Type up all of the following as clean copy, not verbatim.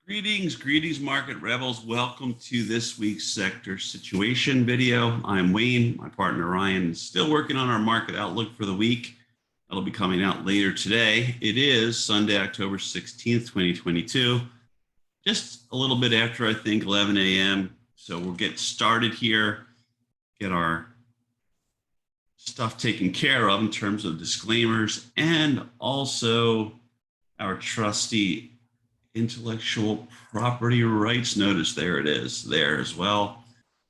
Greetings, market rebels. Welcome to this week's sector situation video. I'm Wayne. My partner Ryan is still working on our market outlook for the week. That'll be coming out later today. It is Sunday, October 16th, 2022. Just a little bit after, I think, 11 a.m. So we'll get started here, get our stuff taken care of in terms of disclaimers and also our trusty intellectual property rights notice. There it is there as well.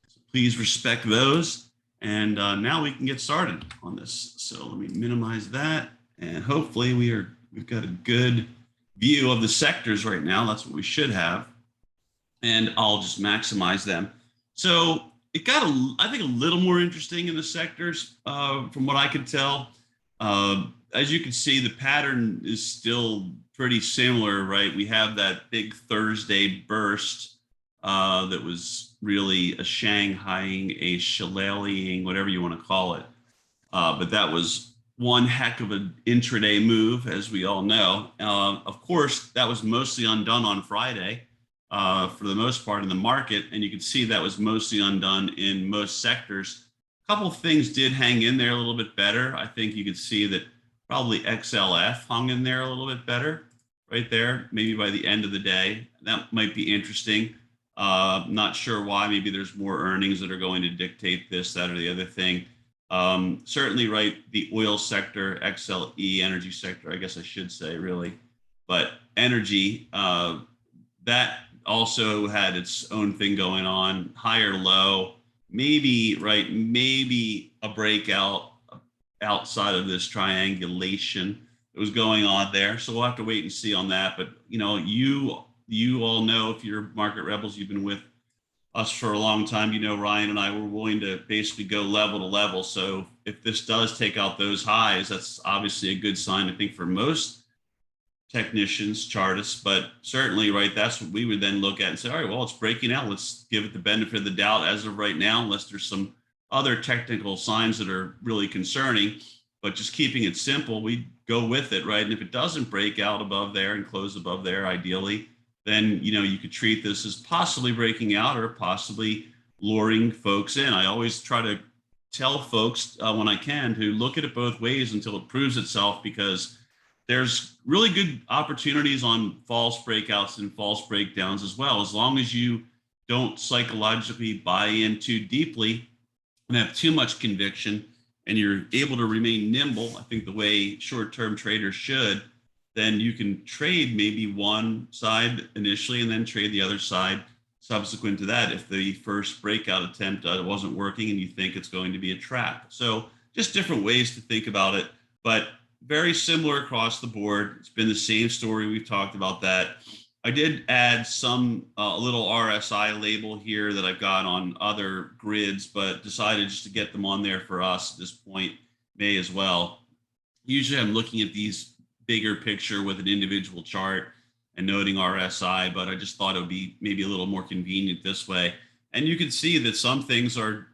So please respect those. And now we can get started on this. So let me minimize that. And hopefully we've got a good view of the sectors right now. That's what we should have. And I'll just maximize them. So it got, I think, a little more interesting in the sectors from what I could tell. As you can see, the pattern is still pretty similar, right? We have that big Thursday burst that was really a Shanghaiing, a shillelaghing, whatever you want to call it. But that was one heck of an intraday move, as we all know. Of course, that was mostly undone on Friday for the most part in the market. And you can see that was mostly undone in most sectors. A couple of things did hang in there a little bit better. I think you could see that probably XLF hung in there a little bit better right there, maybe by the end of the day. That might be interesting. Not sure why. Maybe there's more earnings that are going to dictate this, that, or the other thing. Certainly, right, the oil sector, XLE, energy sector, I guess I should say, really. But energy, that also had its own thing going on, higher low, maybe, right, maybe a breakout outside of this triangulation that was going on there. So we'll have to wait and see on that. But you know, you all know, if you're market rebels, you've been with us for a long time, you know, Ryan and I were willing to basically go level to level. So if this does take out those highs, that's obviously a good sign, I think, for most technicians, chartists, but certainly, right, that's what we would then look at and say, all right, well, it's breaking out. Let's give it the benefit of the doubt as of right now, unless there's some other technical signs that are really concerning. But just keeping it simple, we go with it, right? And if it doesn't break out above there and close above there, ideally, then, you know, you could treat this as possibly breaking out or possibly luring folks in. I always try to tell folks when I can to look at it both ways until it proves itself, because there's really good opportunities on false breakouts and false breakdowns as well, as long as you don't psychologically buy in too deeply and have too much conviction, and you're able to remain nimble, I think the way short-term traders should, then you can trade maybe one side initially and then trade the other side subsequent to that if the first breakout attempt wasn't working and you think it's going to be a trap. So just different ways to think about it, but very similar across the board. It's been the same story. We've talked about that. I did add some a little RSI label here that I've got on other grids, but decided just to get them on there for us at this point, may as well. Usually I'm looking at these bigger picture with an individual chart and noting RSI, but I just thought it would be maybe a little more convenient this way. And you can see that some things are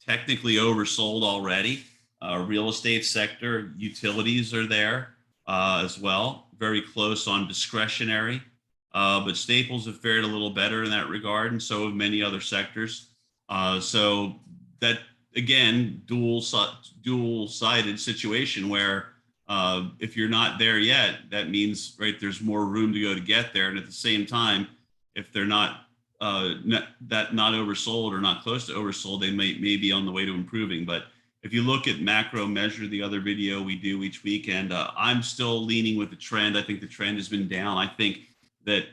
technically oversold already. Real estate sector, utilities are there as well, very close on discretionary. But staples have fared a little better in that regard, and so have many other sectors. So that, again, dual-sided situation where if you're not there yet, that means, right, there's more room to go to get there. And at the same time, if they're not oversold or not close to oversold, they may be on the way to improving. But if you look at macro measure, the other video we do each week, and I'm still leaning with the trend. I think the trend has been down. I think that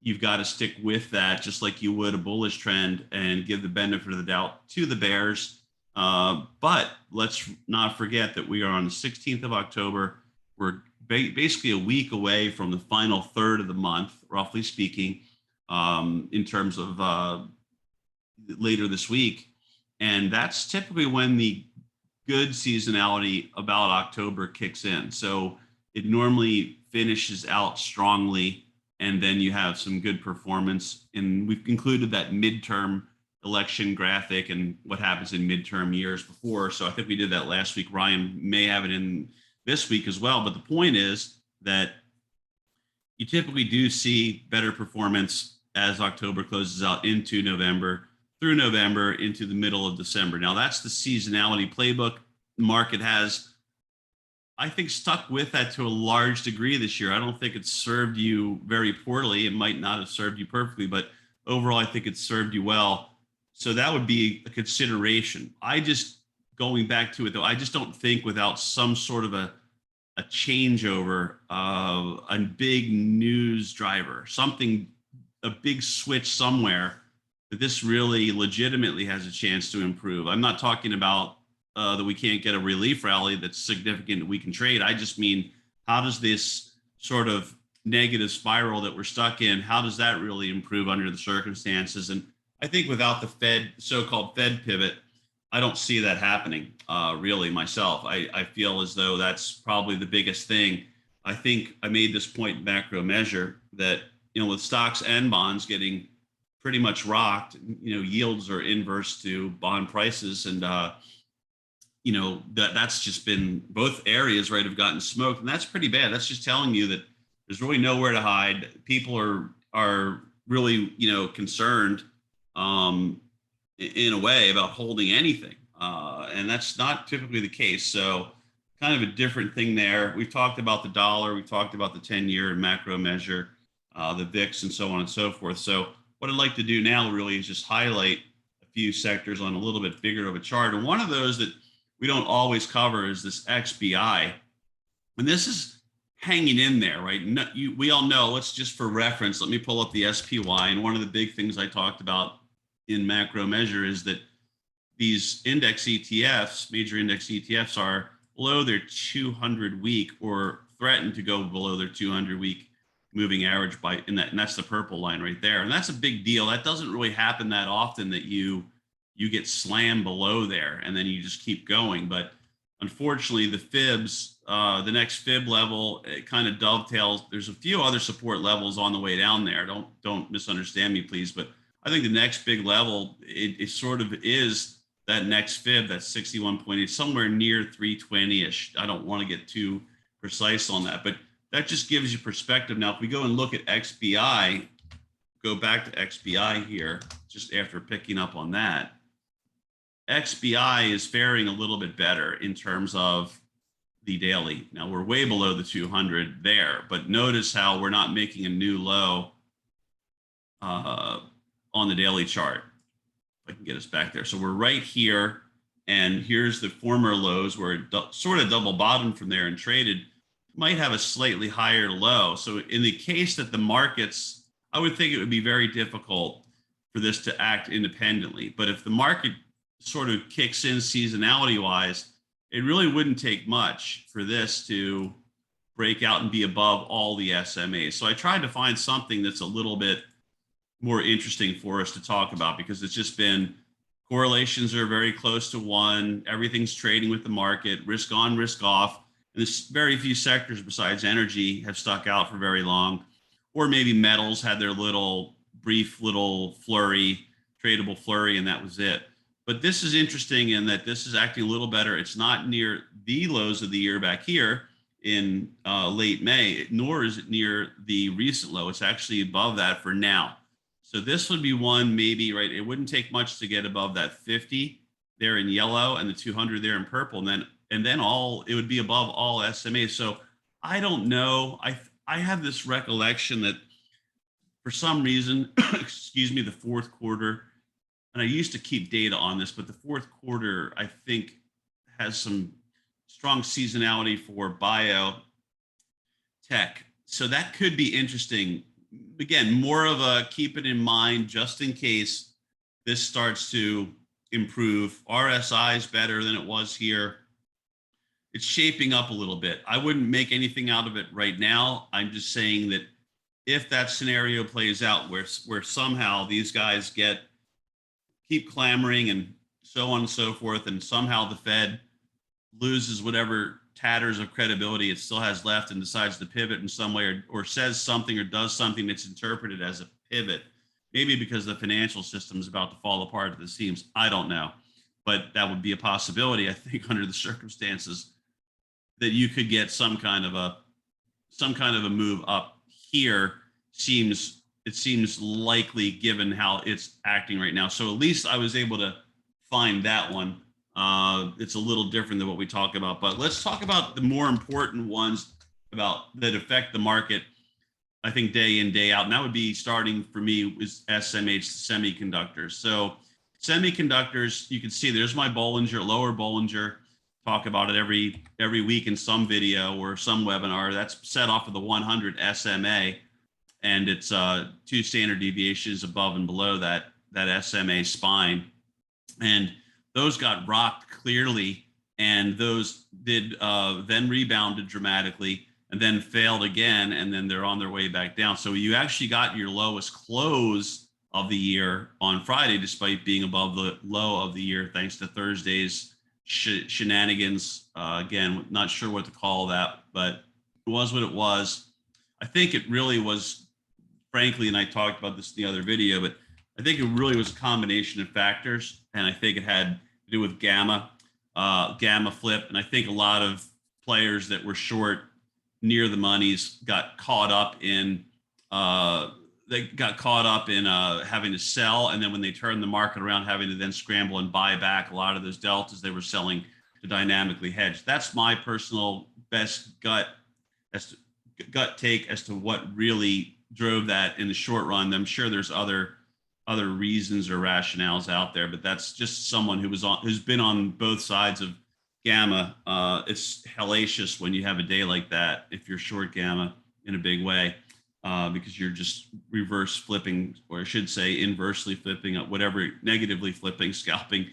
you've got to stick with that, just like you would a bullish trend, and give the benefit of the doubt to the bears. But let's not forget that we are on the 16th of October. We're basically a week away from the final third of the month, roughly speaking, in terms of later this week. And that's typically when the good seasonality about October kicks in. So it normally finishes out strongly, and then you have some good performance. And we've included that midterm election graphic and what happens in midterm years before. So I think we did that last week. Ryan may have it in this week as well. But the point is that you typically do see better performance as October closes out into November, through November into the middle of December. Now that's the seasonality playbook. The market has, I think, stuck with that to a large degree this year. I don't think it's served you very poorly. It might not have served you perfectly, but overall, I think it's served you well. So that would be a consideration. Going back to it though, I just don't think without some sort of a changeover, a big news driver, something, a big switch somewhere, that this really legitimately has a chance to improve. I'm not talking about that we can't get a relief rally that's significant that we can trade. I just mean, how does this sort of negative spiral that we're stuck in, how does that really improve under the circumstances? And I think without the Fed, so-called Fed pivot, I don't see that happening really myself. I feel as though that's probably the biggest thing. I think I made this point in macro measure that, with stocks and bonds getting pretty much rocked, yields are inverse to bond prices. And, that's just been, both areas, right, have gotten smoked. And that's pretty bad. That's just telling you that there's really nowhere to hide. People are really, concerned in a way about holding anything. And that's not typically the case. So kind of a different thing there. We've talked about the dollar. We've talked about the 10-year macro measure, the VIX, and so on and so forth. So what I'd like to do now really is just highlight a few sectors on a little bit bigger of a chart. And one of those that we don't always cover is this XBI. And this is hanging in there, right? We all know, let's just for reference, let me pull up the SPY. And one of the big things I talked about in macro measure is that these index ETFs, major index ETFs, are below their 200-week or threaten to go below their 200-week moving average and that's the purple line right there. And that's a big deal. That doesn't really happen that often, that you get slammed below there and then you just keep going. But unfortunately, the fibs, the next fib level, it kind of dovetails. There's a few other support levels on the way down there. Don't misunderstand me, please. But I think the next big level, it sort of is that next fib, that's 61.8, somewhere near 320-ish. I don't want to get too precise on that, but that just gives you perspective. Now, if we go and look at XBI, go back to XBI here, just after picking up on that, XBI is faring a little bit better in terms of the daily. Now, we're way below the 200 there, but notice how we're not making a new low on the daily chart. If I can get us back there. So we're right here, and here's the former lows where it sort of double bottomed from there and traded. Might have a slightly higher low. So in the case that the markets, I would think it would be very difficult for this to act independently. But if the market sort of kicks in seasonality wise, it really wouldn't take much for this to break out and be above all the SMAs. So I tried to find something that's a little bit more interesting for us to talk about, because it's just been, correlations are very close to 1. Everything's trading with the market, risk on, risk off. And there's very few sectors besides energy have stuck out for very long, or maybe metals had their brief flurry, tradable flurry, and that was it. But this is interesting in that this is acting a little better. It's not near the lows of the year back here in late May, nor is it near the recent low. It's actually above that for now. So this would be one, maybe, right? It wouldn't take much to get above that 50 there in yellow and the 200 there in purple, and then it would be above all SMAs. So I don't know. I have this recollection that for some reason, excuse me, the fourth quarter, and I used to keep data on this, but the fourth quarter, I think, has some strong seasonality for biotech. So that could be interesting. Again, more of a keep it in mind just in case this starts to improve. RSI is better than it was here. It's shaping up a little bit. I wouldn't make anything out of it right now. I'm just saying that if that scenario plays out where somehow these guys keep clamoring and so on and so forth, and somehow the Fed loses whatever tatters of credibility it still has left and decides to pivot in some way, or says something or does something that's interpreted as a pivot, maybe because the financial system is about to fall apart at the seams. I don't know, but that would be a possibility, I think, under the circumstances, that you could get some kind of a move up here seems likely given how it's acting right now. So at least I was able to find that one. It's a little different than what we talk about, but let's talk about the more important ones about that affect the market. I think day in, day out, and that would be starting for me was SMH semiconductors. So semiconductors, you can see there's my Bollinger, lower Bollinger. Talk about it every week in some video or some webinar. That's set off of the 100 SMA, and it's 2 standard deviations above and below that SMA spine, and those got rocked clearly, and those did then rebounded dramatically, and then failed again, and then they're on their way back down. So you actually got your lowest close of the year on Friday, despite being above the low of the year, thanks to Thursday's shenanigans. Again, not sure what to call that, but it was what it was. I think it really was, frankly, and I talked about this in the other video, but I think it really was a combination of factors, and I think it had to do with gamma flip, and I think a lot of players that were short near the monies got caught up in having to sell, and then when they turned the market around, having to then scramble and buy back a lot of those deltas they were selling to dynamically hedge. That's my personal best gut take as to what really drove that in the short run. I'm sure there's other reasons or rationales out there, but that's just someone who's been on both sides of gamma. It's hellacious when you have a day like that if you're short gamma in a big way, because you're just reverse flipping, or I should say inversely flipping, whatever, negatively flipping, scalping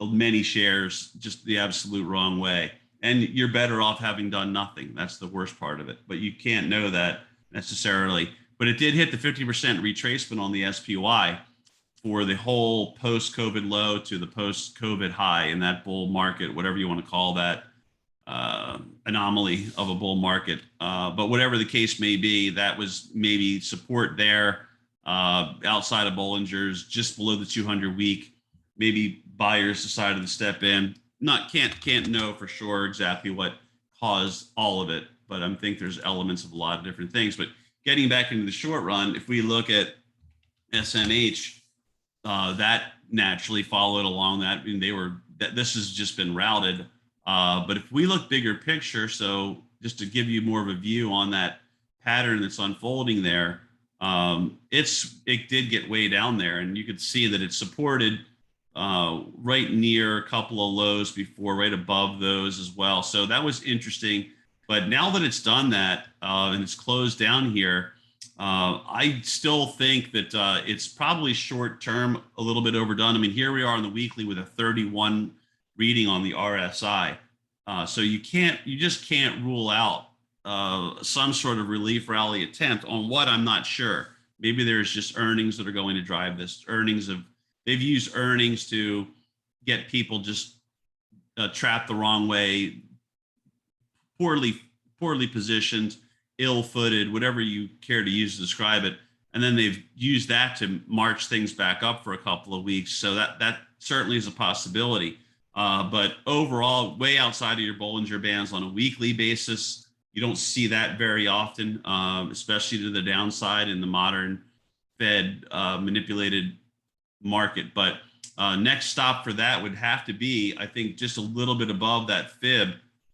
many shares just the absolute wrong way. And you're better off having done nothing. That's the worst part of it, but you can't know that necessarily. But it did hit the 50% retracement on the SPY for the whole post-COVID low to the post-COVID high in that bull market, whatever you want to call that anomaly of a bull market. But whatever the case may be, that was maybe support there outside of Bollinger's, just below the 200 week. Maybe buyers decided to step in. Can't know for sure exactly what caused all of it, but I think there's elements of a lot of different things. But getting back into the short run, if we look at SMH, that naturally followed along that. I mean, this has just been routed. But if we look bigger picture, so just to give you more of a view on that pattern that's unfolding there, it did get way down there, and you could see that it supported right near a couple of lows before, right above those as well. So that was interesting. But now that it's done that and it's closed down here, I still think that it's probably short term, a little bit overdone. I mean, here we are on the weekly with a 31 reading on the RSI. So you just can't rule out some sort of relief rally attempt on what, I'm not sure. Maybe there's just earnings that are going to drive this. They've used earnings to get people just trapped the wrong way, poorly positioned, ill-footed, whatever you care to use to describe it. And then they've used that to march things back up for a couple of weeks. So that certainly is a possibility. But overall, way outside of your Bollinger Bands on a weekly basis, you don't see that very often, especially to the downside in the modern Fed manipulated market. But next stop for that would have to be, I think, just a little bit above that fib.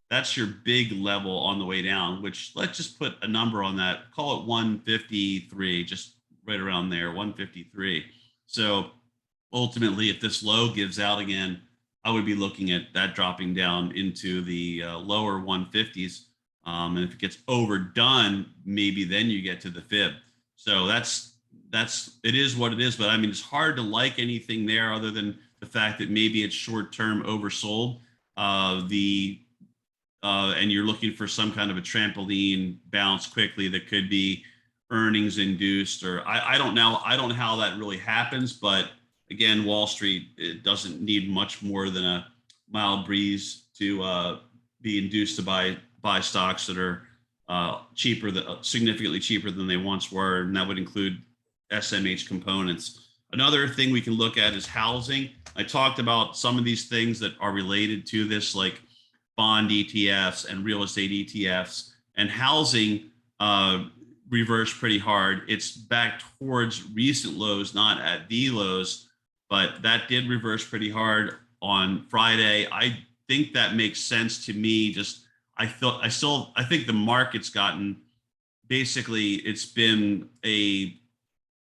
That's your big level on the way down, which let's just put a number on that. Call it 153, just right around there, 153. So ultimately, if this low gives out again, I would be looking at that dropping down into the lower 150s. And if it gets overdone, maybe then you get to the fib. So it is what it is. But I mean, it's hard to like anything there other than the fact that maybe it's short-term oversold. And you're looking for some kind of a trampoline bounce quickly that could be earnings induced, or I don't know. I don't know how that really happens, but again, Wall Street, it doesn't need much more than a mild breeze to be induced to buy stocks that are significantly cheaper than they once were, and that would include SMH components. Another thing we can look at is housing. I talked about some of these things that are related to this, like bond ETFs and real estate ETFs, and housing reversed pretty hard. It's back towards recent lows, not at the lows, but that did reverse pretty hard on Friday. I think that makes sense to me. I think the market's gotten, basically, it's been a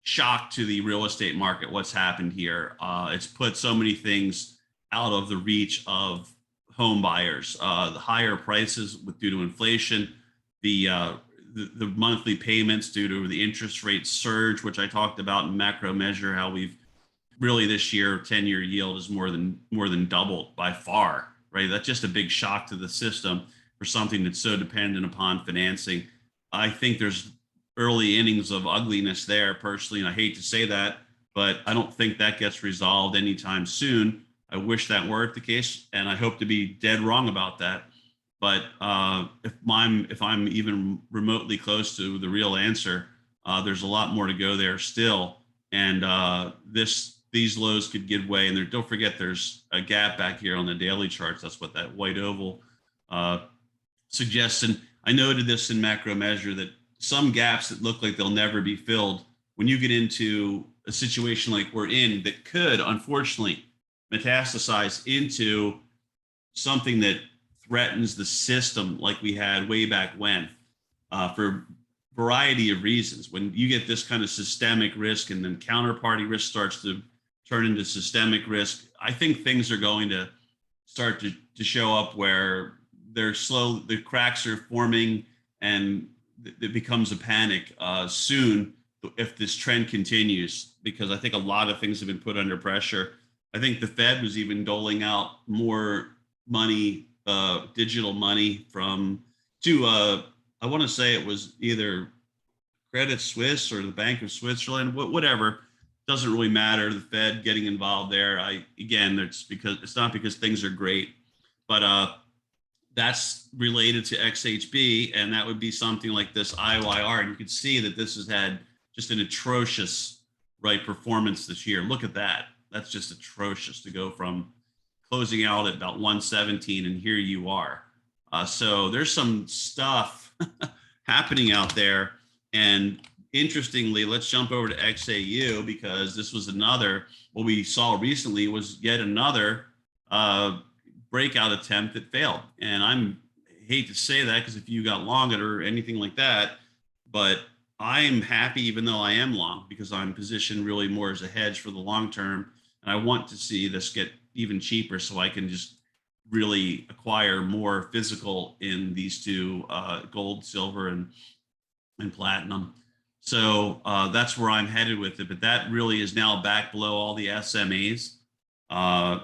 shock to the real estate market what's happened here. It's put so many things out of the reach of home buyers. The higher prices due to inflation, the monthly payments due to the interest rate surge, which I talked about in macro measure, how we've really this year 10-year yield is more than doubled by far, right? That's just a big shock to the system for something that's so dependent upon financing. I think there's early innings of ugliness there personally, and I hate to say that, but I don't think that gets resolved anytime soon. I wish that weren't the case, and I hope to be dead wrong about that. But if I'm even remotely close to the real answer, there's a lot more to go there still, and these lows could give way. And don't forget, there's a gap back here on the daily charts. That's what that white oval suggests. And I noted this in macro measure that some gaps that look like they'll never be filled, when you get into a situation like we're in, that could unfortunately metastasize into something that threatens the system like we had way back when, for a variety of reasons. When you get this kind of systemic risk and then counterparty risk starts to turn into systemic risk, I think things are going to start to show up where the cracks are forming, and it becomes a panic soon if this trend continues, because I think a lot of things have been put under pressure. I think the Fed was even doling out more money, digital money I want to say it was either Credit Suisse or the Bank of Switzerland, whatever. Doesn't really matter. The Fed getting involved there. It's not because things are great, but that's related to XHB, and that would be something like this IYR. And you can see that this has had just an atrocious performance this year. Look at that. That's just atrocious to go from closing out at about 117, and here you are. So there's some stuff happening out there. And interestingly, let's jump over to XAU, because this was what we saw recently was yet another breakout attempt that failed. And I hate to say that, because if you got long it or anything like that, but I'm happy even though I am long, because I'm positioned really more as a hedge for the long term. And I want to see this get even cheaper so I can just really acquire more physical in these two, gold, silver, and platinum. So that's where I'm headed with it. But that really is now back below all the SMAs.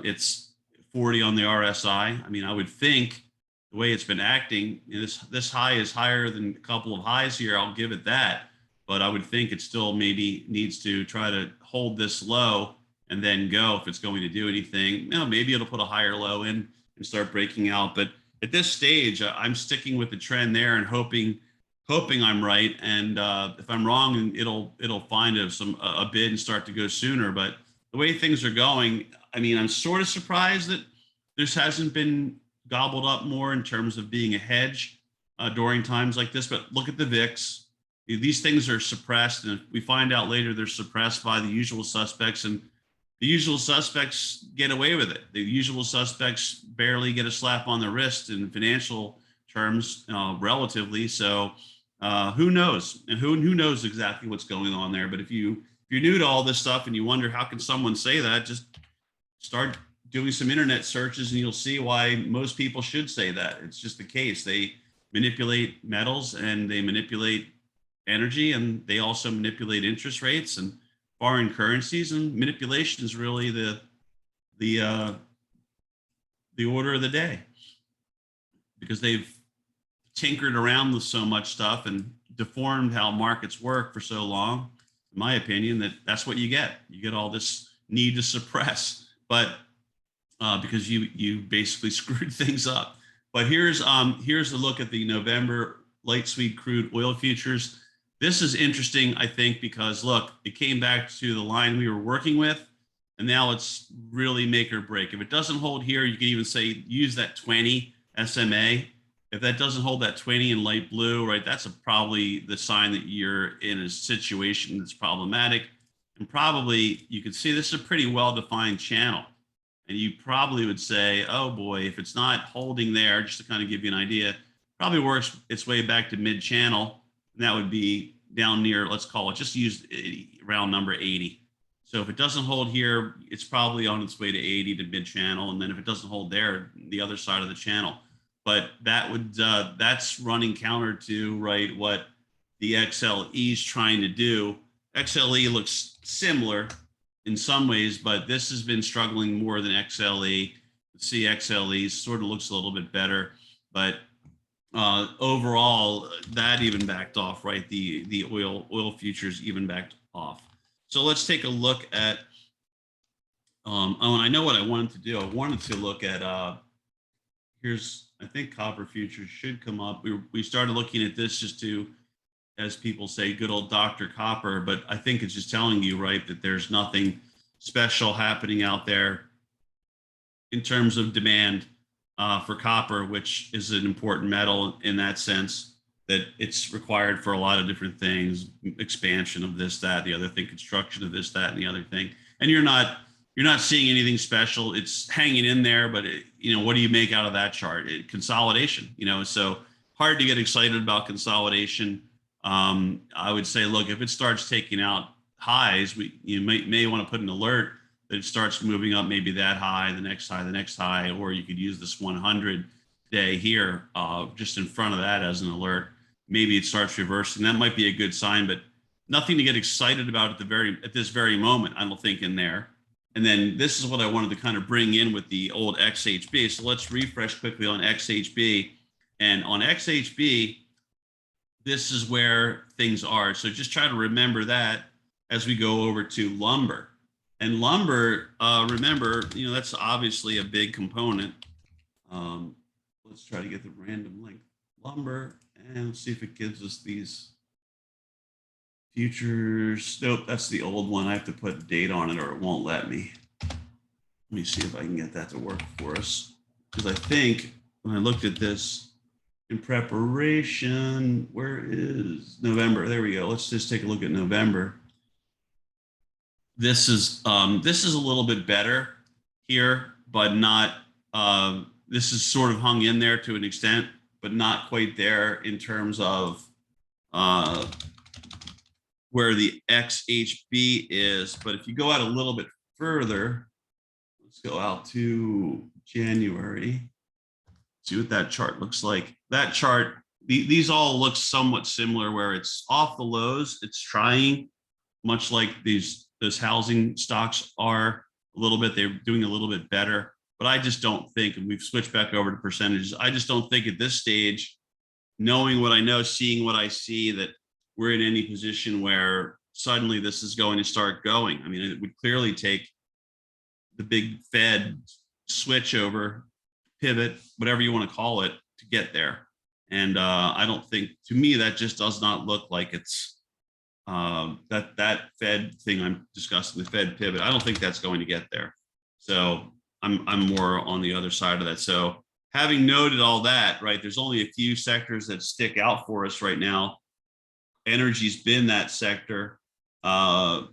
It's 40 on the RSI. I mean, I would think the way it's been acting, this high is higher than a couple of highs here. I'll give it that. But I would think it still maybe needs to try to hold this low and then go if it's going to do anything. Maybe it'll put a higher low in and start breaking out. But at this stage, I'm sticking with the trend there and hoping I'm right. And if I'm wrong, it'll find a bid and start to go sooner. But the way things are going, I mean, I'm sort of surprised that this hasn't been gobbled up more in terms of being a hedge during times like this. But look at the VIX. These things are suppressed, and if we find out later they're suppressed by the usual suspects, and the usual suspects get away with it. The usual suspects barely get a slap on the wrist in financial terms, relatively. So who knows? And who knows exactly what's going on there? But if you're new to all this stuff and you wonder how can someone say that, just start doing some internet searches and you'll see why most people should say that. It's just the case. They manipulate metals and they manipulate energy, and they also manipulate interest rates and foreign currencies, and manipulation is really the order of the day, because they've tinkered around with so much stuff and deformed how markets work for so long. In my opinion, that's what you get. You get all this need to suppress, but because you basically screwed things up. But here's a look at the November light sweet crude oil futures. This is interesting, I think, because look, it came back to the line we were working with, and now it's really make or break. If it doesn't hold here, you can even say use that 20 SMA. If that doesn't hold that 20 in light blue, right, that's probably the sign that you're in a situation that's problematic. And probably you can see this is a pretty well-defined channel. And you probably would say, oh boy, if it's not holding there, just to kind of give you an idea, probably works its way back to mid-channel. And that would be down near, let's call it, just use round number 80. So if it doesn't hold here, it's probably on its way to 80 to mid-channel. And then if it doesn't hold there, the other side of the channel. But that would that's running counter to, right, what the XLE is trying to do. XLE looks similar in some ways, but this has been struggling more than XLE. The CXLE sort of looks a little bit better, but overall, that even backed off, right? The oil futures even backed off. So let's take a look at. Oh, and I know what I wanted to do. I wanted to look at. Here's, I think copper futures should come up. We started looking at this just to, as people say, good old Dr. Copper, but I think it's just telling you, right, that there's nothing special happening out there in terms of demand for copper, which is an important metal in that sense, that it's required for a lot of different things, expansion of this, that, the other thing, construction of this, that, and the other thing. And you're not seeing anything special. It's hanging in there, but what do you make out of that chart? Consolidation, so hard to get excited about consolidation. I would say, look, if it starts taking out highs, you may want to put an alert that it starts moving up, maybe that high, the next high, or you could use this 100 day here just in front of that as an alert. Maybe it starts reversing. That might be a good sign, but nothing to get excited about at this very moment, I don't think, in there. And then this is what I wanted to kind of bring in with the old XHB. So let's refresh quickly on XHB. And on XHB, this is where things are. So just try to remember that as we go over to lumber. And lumber, remember, that's obviously a big component. Let's try to get the random length lumber and let's see if it gives us these futures. Nope, that's the old one. I have to put a date on it or it won't let me. Let me see if I can get that to work for us. Because I think when I looked at this in preparation, where is November? There we go. Let's just take a look at November. This is a little bit better here, but not, this is sort of hung in there to an extent, but not quite there in terms of where the XHB is. But if you go out a little bit further, let's go out to January, see what that chart looks like. That chart, these all look somewhat similar where it's off the lows, it's trying, much like those housing stocks are a little bit, they're doing a little bit better. But I just don't think, and we've switched back over to percentages, I just don't think at this stage, knowing what I know, seeing what I see, that we're in any position where suddenly this is going to start going. I mean, it would clearly take the big Fed switch over, pivot, whatever you want to call it, to get there. And I don't think, to me, that just does not look like it's that Fed thing I'm discussing, the Fed pivot. I don't think that's going to get there. So I'm more on the other side of that. So having noted all that, right, there's only a few sectors that stick out for us right now. Energy's been that sector. So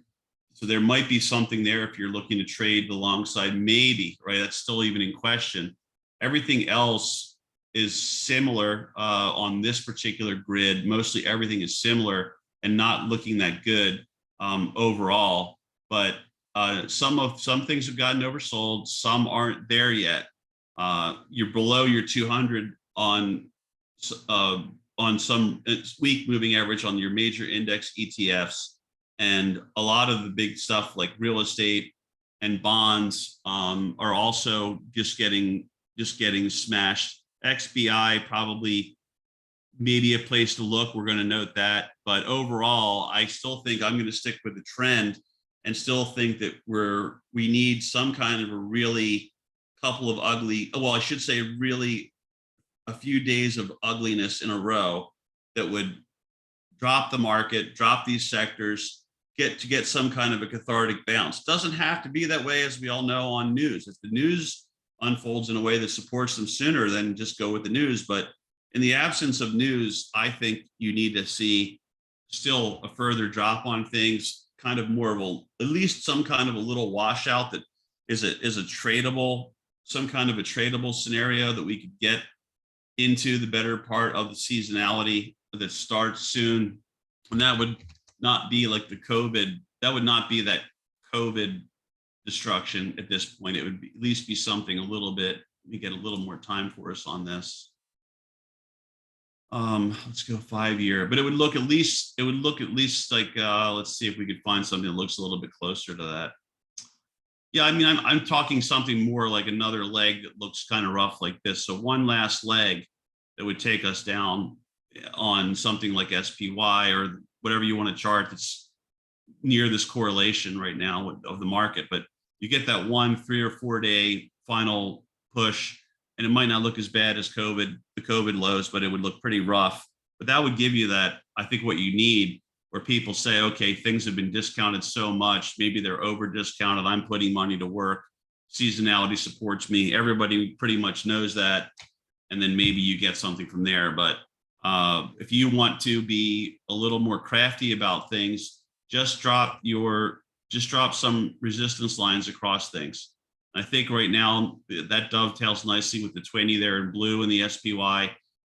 there might be something there if you're looking to trade alongside, maybe, right? That's still even in question. Everything else is similar on this particular grid. Mostly everything is similar and not looking that good overall. But some things have gotten oversold, some aren't there yet. You're below your 200 on some week moving average on your major index ETFs, and a lot of the big stuff like real estate and bonds are also just getting smashed. XBI probably maybe a place to look. We're going to note that, but overall, I still think I'm going to stick with the trend and still think that we need some kind of a really couple of ugly, well, I should say really a few days of ugliness in a row that would drop the market, drop these sectors, get some kind of a cathartic bounce. Doesn't have to be that way, as we all know, on news. If the news unfolds in a way that supports them sooner, then just go with the news. But in the absence of news, I think you need to see still a further drop on things, kind of more of a, at least some kind of a little washout that is a tradable, some kind of a tradable scenario that we could get into the better part of the seasonality that starts soon. And that would not be like the COVID, that would not be that COVID destruction at this point. It would be, at least be something a little bit, we get a little more time for us on this. Let's go 5-year, but it would look at least, like, let's see if we could find something that looks a little bit closer to that. Yeah, I mean, I'm talking something more like another leg that looks kind of rough like this. So one last leg that would take us down on something like SPY or whatever you want to chart that's near this correlation right now of the market. But you get that 1, 3 or 4 day final push, and it might not look as bad as the COVID lows, but it would look pretty rough. But that would give you that, I think, what you need, where people say, okay, things have been discounted so much, maybe they're over discounted, I'm putting money to work, seasonality supports me, everybody pretty much knows that, and then maybe you get something from there. But if you want to be a little more crafty about things, just drop some resistance lines across things. I think right now that dovetails nicely with the 20 there in blue and the SPY.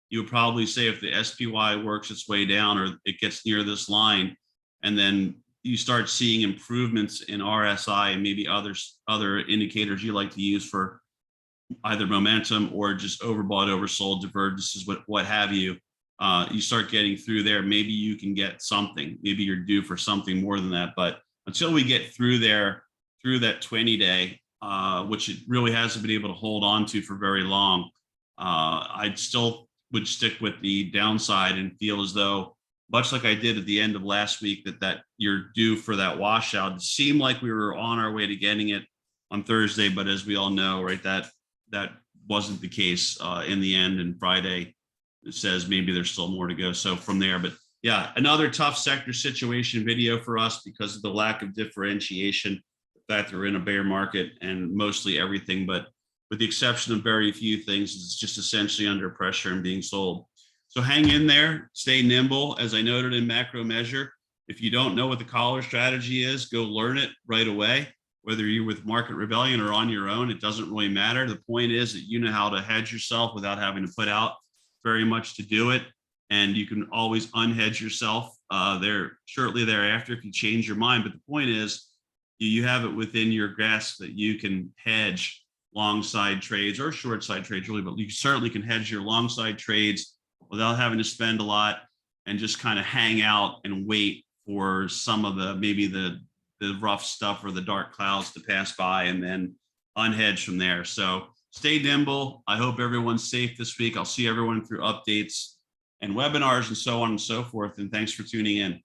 You would probably say if the SPY works its way down or it gets near this line, and then you start seeing improvements in RSI and maybe other indicators you like to use for either momentum or just overbought, oversold, divergences, what have you. You start getting through there, maybe you can get something. Maybe you're due for something more than that. But until we get through there, through that 20-day, which it really hasn't been able to hold on to for very long, I'd still would stick with the downside and feel as though, much like I did at the end of last week, that you're due for that washout. It seemed like we were on our way to getting it on Thursday, but as we all know, right, that wasn't the case in the end. And Friday, it says maybe there's still more to go. So from there, but yeah, another tough sector situation video for us because of the lack of differentiation, the fact that we're in a bear market and mostly everything, but with the exception of very few things, it's just essentially under pressure and being sold. So hang in there, stay nimble. As I noted in macro measure, if you don't know what the collar strategy is, go learn it right away. Whether you're with Market Rebellion or on your own, it doesn't really matter. The point is that you know how to hedge yourself without having to put out very much to do it. And you can always unhedge yourself shortly thereafter if you change your mind. But the point is, you have it within your grasp that you can hedge long side trades or short side trades, really, but you certainly can hedge your long side trades without having to spend a lot and just kind of hang out and wait for some of maybe the rough stuff or the dark clouds to pass by and then unhedge from there. So stay nimble. I hope everyone's safe this week. I'll see everyone through updates and webinars and so on and so forth. And thanks for tuning in.